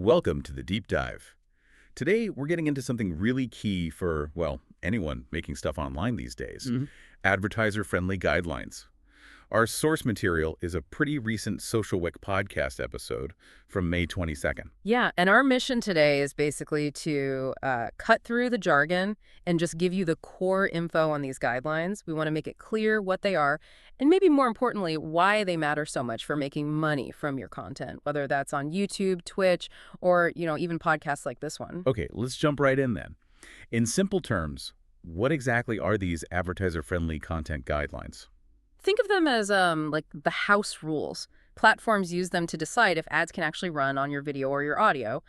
Welcome to the Deep Dive. Today, we're getting into something really key for, well, anyone making stuff online these days. Advertiser-friendly guidelines. Our source material is a pretty recent SocialWick Podcast episode from May 22nd. Yeah, and our mission today is basically to cut through the jargon and just give you the core info on these guidelines. We want to make it clear what they are, and maybe more importantly, why they matter so much for making money from your content, whether that's on YouTube, Twitch, or, even podcasts like this one. Okay, let's jump right in then. In simple terms, what exactly are these advertiser-friendly content guidelines? Think of them as like the house rules. Platforms use them to decide if ads can actually run on your video or your audio.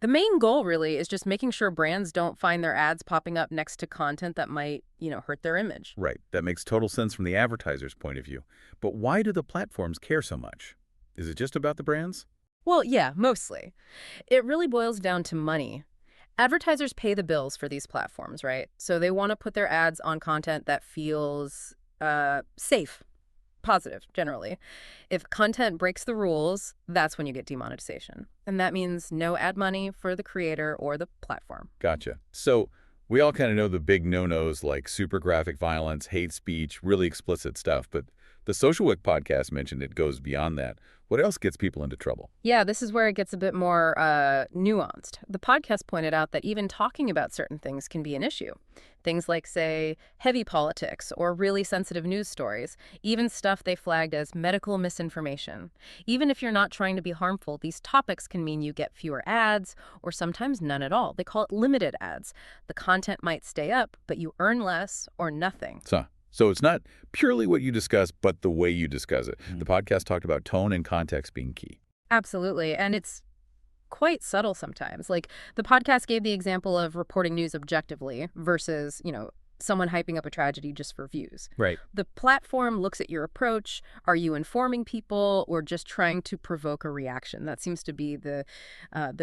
The main goal really is just making sure brands don't find their ads popping up next to content that might, hurt their image. Right, that makes total sense from the advertiser's point of view. But why do the platforms care so much? Is it just about the brands? Well, yeah, mostly. It really boils down to money. Advertisers pay the bills for these platforms, right? So they want to put their ads on content that feels safe, positive, generally. If content breaks the rules, that's when you get demonetization. And that means no ad money for the creator or the platform. Gotcha. So we all kind of know the big no-nos like super graphic violence, hate speech, really explicit stuff. But the SocialWick Podcast mentioned it goes beyond that. What else gets people into trouble? Yeah, this is where it gets a bit more nuanced. The podcast pointed out that even talking about certain things can be an issue. Things like, say, heavy politics or really sensitive news stories, even stuff they flagged as medical misinformation. Even if you're not trying to be harmful, these topics can mean you get fewer ads or sometimes none at all. They call it limited ads. The content might stay up, but you earn less or nothing. So it's not purely what you discuss, but the way you discuss it. The podcast talked about tone and context being key. Absolutely. And it's quite subtle sometimes. Like the podcast gave the example of reporting news objectively versus, someone hyping up a tragedy just for views. Right. The platform looks at your approach. Are you informing people or just trying to provoke a reaction? That seems to be the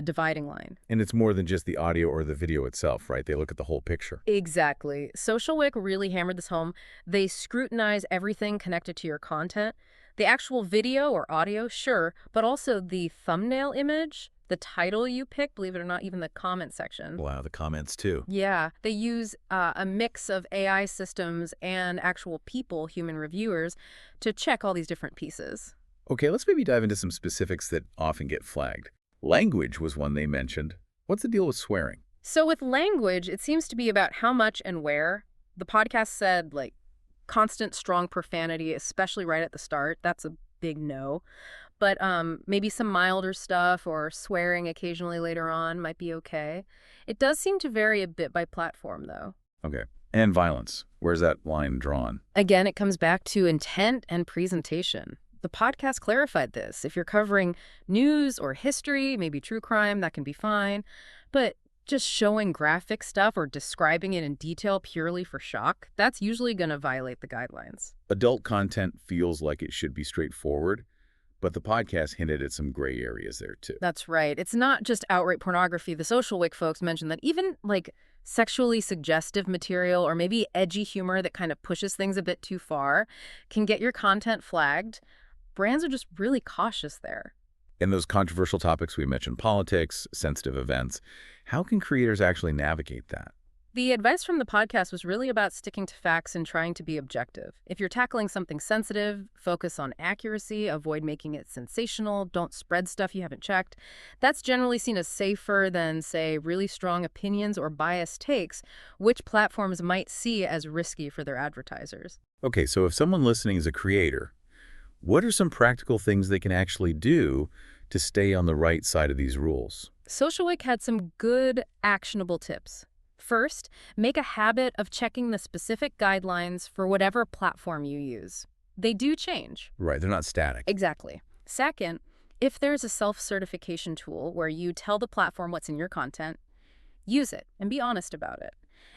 dividing line. And it's more than just the audio or the video itself, right? They look at the whole picture. Exactly. SocialWick really hammered this home. They scrutinize everything connected to your content. The actual video or audio, sure, but also the thumbnail image, the title you pick, believe it or not, even the comment section. Wow, the comments too. Yeah, they use a mix of AI systems and actual people, human reviewers, to check all these different pieces. Okay, let's maybe dive into some specifics that often get flagged. Language was one they mentioned. What's the deal with swearing? So with language, it seems to be about how much and where. The podcast said, constant, strong profanity, especially right at the start. That's a big no. But maybe some milder stuff or swearing occasionally later on might be okay. It does seem to vary a bit by platform, though. Okay. And violence. Where's that line drawn? Again, it comes back to intent and presentation. The podcast clarified this. If you're covering news or history, maybe true crime, that can be fine. But just showing graphic stuff or describing it in detail purely for shock, that's usually going to violate the guidelines. Adult content feels like it should be straightforward, but the podcast hinted at some gray areas there too. That's right. It's not just outright pornography. The SocialWick folks mentioned that even sexually suggestive material or maybe edgy humor that kind of pushes things a bit too far can get your content flagged. Brands are just really cautious there. And those controversial topics we mentioned, politics, sensitive events, how can creators actually navigate that? The advice from the podcast was really about sticking to facts and trying to be objective. If you're tackling something sensitive, focus on accuracy, avoid making it sensational, don't spread stuff you haven't checked. That's generally seen as safer than, say, really strong opinions or biased takes, which platforms might see as risky for their advertisers. Okay, so if someone listening is a creator, what are some practical things they can actually do to stay on the right side of these rules? SocialWick had some good, actionable tips. First, make a habit of checking the specific guidelines for whatever platform you use. They do change. Right, they're not static. Exactly. Second, if there's a self-certification tool where you tell the platform what's in your content, use it and be honest about it.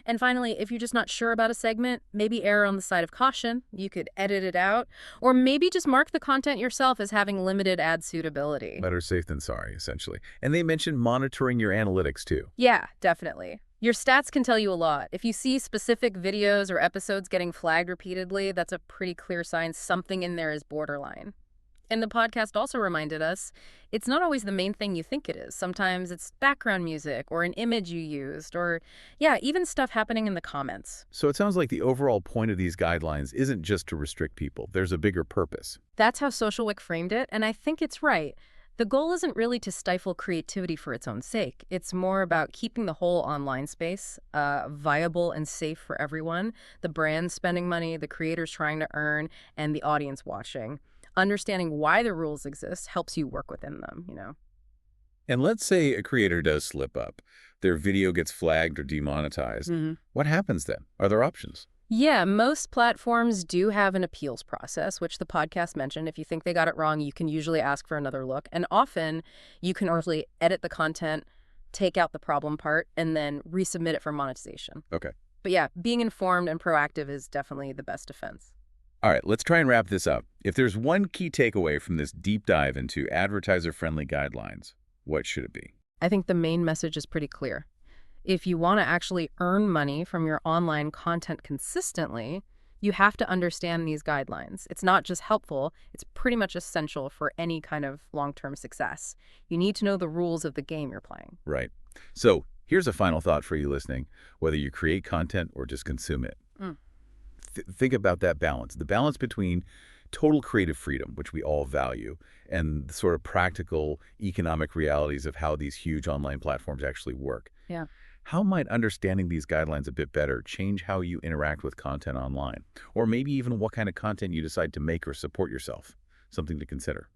And finally, if you're just not sure about a segment, maybe err on the side of caution. You could edit it out, or maybe just mark the content yourself as having limited ad suitability. Better safe than sorry, essentially. And they mentioned monitoring your analytics too. Yeah, definitely. Your stats can tell you a lot. If you see specific videos or episodes getting flagged repeatedly, that's a pretty clear sign something in there is borderline. And the podcast also reminded us it's not always the main thing you think it is. Sometimes it's background music or an image you used or, yeah, even stuff happening in the comments. So it sounds like the overall point of these guidelines isn't just to restrict people. There's a bigger purpose. That's how SocialWick framed it, and I think it's right. The goal isn't really to stifle creativity for its own sake. It's more about keeping the whole online space viable and safe for everyone, the brands spending money, the creators trying to earn, and the audience watching. Understanding why the rules exist helps you work within them. And let's say a creator does slip up. Their video gets flagged or demonetized. What happens then? Are there options? Yeah, most platforms do have an appeals process, which the podcast mentioned. If you think they got it wrong, you can usually ask for another look. And often you can actually edit the content, take out the problem part, and then resubmit it for monetization. Okay. But yeah, being informed and proactive is definitely the best defense. All right, let's try and wrap this up. If there's one key takeaway from this deep dive into advertiser-friendly guidelines, what should it be? I think the main message is pretty clear. If you want to actually earn money from your online content consistently, you have to understand these guidelines. It's not just helpful, it's pretty much essential for any kind of long-term success. You need to know the rules of the game you're playing. Right. So here's a final thought for you listening, whether you create content or just consume it. Think about that balance, the balance between total creative freedom, which we all value, and the sort of practical economic realities of how these huge online platforms actually work. Yeah. How might understanding these guidelines a bit better change how you interact with content online? Or maybe even what kind of content you decide to make or support yourself? Something to consider.